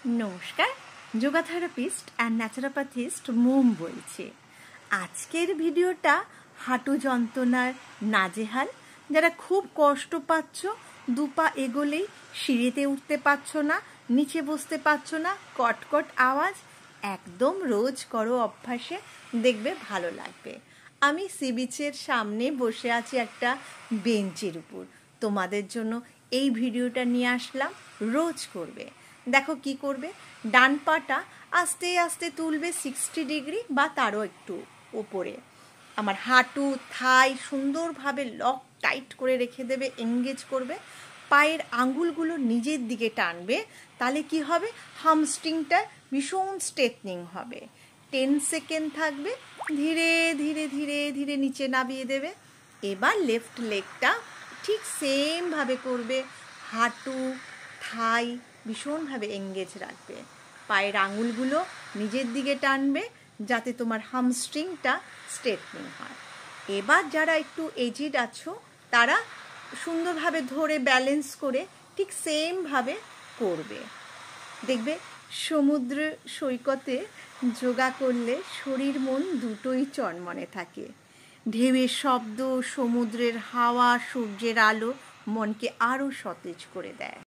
नमस्कार yoga therapist and न्याचुरोपैथिस्ट मोम बोलছি। আজকের ভিডিওটা হাঁটু যন্ত্রণার নাজেহাল যারা খুব কষ্ট পাচ্ছ, দুপা এগোলেই সিঁড়িতে উঠতে পারছো না, নিচে বসতে পারছো না, কটকট আওয়াজ, একদম রোজ করো অভ্যাসে, দেখবে ভালো লাগবে। আমি সি বিচের সামনে বসে আছি একটা বেঞ্চের উপর, তোমাদের জন্য এই ভিডিওটা নিয়ে আসলাম। রোজ করবে। দেখো কি করবে, ডান পাটা আস্তে আস্তে তুলবে 60 ডিগ্রি বা তারও একটু ওপরে। আমার হাঁটু থাই সুন্দরভাবে লক টাইট করে রেখে দেবে, এনগেজ করবে। পায়ের আঙ্গুলগুলো নিজের দিকে টানবে, তাহলে কি হবে, হামস্ট্রিংটা ভীষণ স্ট্রেটনিং হবে। 10 সেকেন্ড থাকবে, ধীরে ধীরে ধীরে ধীরে নিচে নামিয়ে দেবে। এবার লেফট লেগটা ঠিক সেমভাবে করবে, হাঁটু থাই ভীষণভাবে এঙ্গেজ রাখবে। পায়ের আঙুলগুলো নিজের দিকে টানবে যাতে তোমার হামস্ট্রিংটা স্ট্রেটনিং হয়। এবার যারা একটু এজিড আছো তারা সুন্দরভাবে ধরে ব্যালেন্স করে ঠিক সেমভাবে করবে। দেখবে সমুদ্র সৈকতে যোগা করলে শরীর মন দুটোই চনমনে থাকে। ঢেউয়ের শব্দ, সমুদ্রের হাওয়া, সূর্যের আলো মনকে আরও সতেজ করে দেয়।